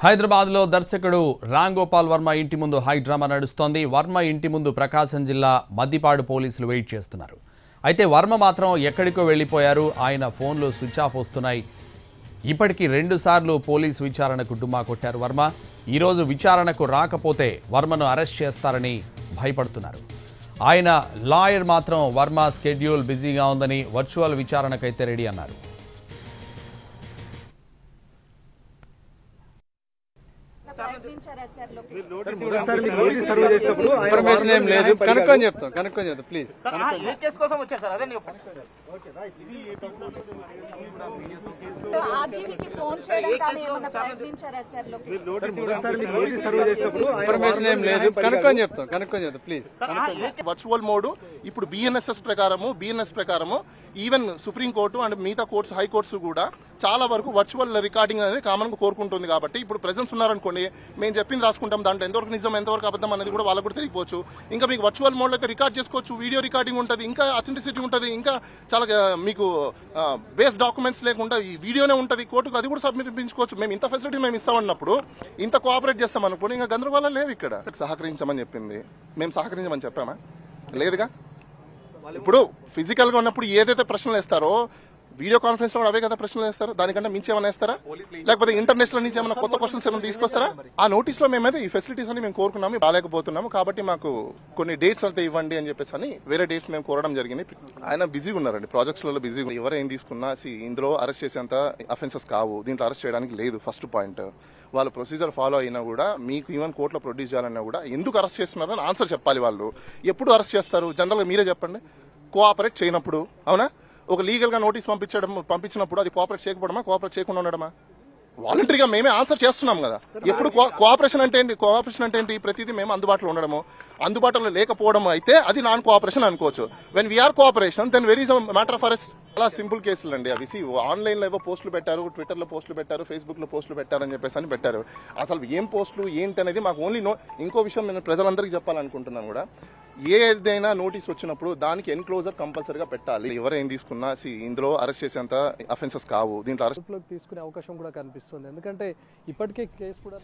హైదరాబాద్లో దర్శకుడు రామ్ గోపాల్ వర్మ ఇంటి ముందు హై డ్రామా నడుస్తోంది. వర్మ ఇంటి ముందు ప్రకాశం జిల్లా మద్దిపాడు పోలీసులు వెయిట్ చేస్తున్నారు. అయితే వర్మ మాత్రం ఎక్కడికో వెళ్ళిపోయారు. ఆయన ఫోన్లో స్విచ్ ఆఫ్ వస్తున్నాయి. ఇప్పటికీ 2 సార్లు పోలీసు విచారణకు డుమ్మా కొట్టారు వర్మ. ఈరోజు విచారణకు రాకపోతే వర్మను అరెస్ట్ చేస్తారని భయపడుతున్నారు. ఆయన లాయర్ మాత్రం వర్మ స్కెడ్యూల్ బిజీగా ఉందని వర్చువల్ విచారణకైతే రెడీ అన్నారు. ఇన్ఫర్మేషన్ ఏం లేదు, కనుక్కొని చెప్తాం ప్లీజ్. ఇన్ఫర్మేషన్ ఏం లేదు, కనుక్కొని చెప్తాం ప్లీజ్. వర్చువల్ మోడ్ ఇప్పుడు బిఎన్ఎస్ ప్రకారము ఈవెన్ సుప్రీంకోర్టు అండ్ మిగతా కోర్ట్స్ హై కోర్ట్స్ కూడా చాలా వరకు వర్చువల్ రికార్డింగ్ అనేది కామన్ గా కోరుకుంటుంది. కాబట్టి ఇప్పుడు ప్రెజెన్స్ ఉన్నారనుకోండి, మేము చెప్పింది రాసుకుంటాం, దాంట్లో ఎంతవరకు నిజం ఎంతవరకు అబద్ధం అనేది కూడా వాళ్ళకు కూడా తెలియపోవచ్చు. ఇంకా మీకు వర్చువల్ మోడ్ అయితే రికార్డ్ చేసుకోవచ్చు, వీడియో రికార్డింగ్ ఉంటుంది, ఇంకా అథెంటిసిటీ ఉంటుంది, ఇంకా చాలా మీకు బేస్ డాక్యుమెంట్స్ లేకుండా ఈ వీడియోనే ఉంటుంది. కోర్టుకు అది కూడా సమర్పించుకోవచ్చు. మేము ఇంత ఫెసిలిటీ మేము ఇస్తామన్నప్పుడు, ఇంత కోఆపరేట్ చేస్తాం అనుకోండి, ఇంకా గందరగోళం లేవు. ఇక్కడ సహకరించమని చెప్పింది, మేము సహకరించమని చెప్పామా? లేదుగా. ఇప్పుడు ఫిజికల్ గా ఉన్నప్పుడు ఏదైతే ప్రశ్నలు వేస్తారో వీడియో కాన్ఫరెన్స్ లో అవే కదా ప్రశ్నలు వేస్తారు. దానికంటే మించి ఏమైనా వేస్తారా? లేకపోతే ఇంటర్నేషనల్ నుంచి ఏమైనా కొత్త క్వశ్చన్స్ ఏమైనా తీసుకొస్తారా? ఆ నోటీస్ లో మేమైతే ఈ ఫెసిలిటీస్ అని మేము కోరుకున్నాము, రాలేకపోతున్నాము. కాబట్టి మాకు కొన్ని డేట్స్ అయితే ఇవ్వండి అని చెప్పేసి అని వేరే డేట్స్ మేము కోరడం జరిగింది. ఆయన బిజీగా ఉన్నారండి, ప్రాజెక్ట్స్ లలో బిజీగా. ఎవరు ఏం తీసుకున్నా ఇందులో అరెస్ట్ చేసేంత అఫెన్సెస్ కావు, దీంట్లో అరెస్ట్ చేయడానికి లేదు. ఫస్ట్ పాయింట్, వాళ్ళు ప్రొసీజర్ ఫాలో అయినా కూడా మీకు ఈవెన్ కోర్టులో ప్రొడ్యూస్ చేయాలన్నా కూడా ఎందుకు అరెస్ట్ చేస్తున్నారు అని ఆన్సర్ చెప్పాలి. వాళ్ళు ఎప్పుడు అరెస్ట్ చేస్తారు? జనరల్గా మీరే చెప్పండి. కోఆపరేట్ చేయనప్పుడు, అవునా? ఒక లీగల్ గా నోటీస్ పంపించినప్పుడు అది కోఆపరేట్ చేయకపోవడమా, కోఆపరేట్ చేయకుండా ఉండడమా? వాలంటరీగా మేమే ఆన్సర్ చేస్తున్నాం కదా. ఎప్పుడు కోఆపరేషన్ అంటే ఏంటి? కోఆపరేషన్ అంటే ఏంటి? ప్రతిదీ మేము అందుబాటులో ఉండడము, అందుబాటులో లేకపోవడం అయితే అది నాన్ కోఆపరేషన్ అనుకోవచ్చు. When we are cooperation then very matter of arrest. చాలా సింపుల్ కేసులు అండి అవి. ఆన్లైన్ లో ఏవో పోస్టులు పెట్టారు, ట్విట్టర్ లో పోస్టులు పెట్టారు, ఫేస్బుక్ లో పోస్టులు పెట్టారు అని చెప్పేసి అని పెట్టారు. అసలు ఏం పోస్టులు ఏంటి అనేది మాకు ఓన్లీ ఇంకో విషయం నేను ప్రజలందరికీ చెప్పాలనుకుంటున్నాను కూడా, ఏదైనా నోటీస్ వచ్చినప్పుడు దానికి ఎన్క్లోజర్ కంపల్సరీగా పెట్టాలి. ఎవరు ఏం తీసుకున్నా ఇందులో అరెస్ట్ చేసేంత అఫెన్సెస్ కావు, దీంట్లో అరెస్ట్ తీసుకునే అవకాశం కూడా కనిపిస్తుంది. ఎందుకంటే ఇప్పటికే కేసు కూడా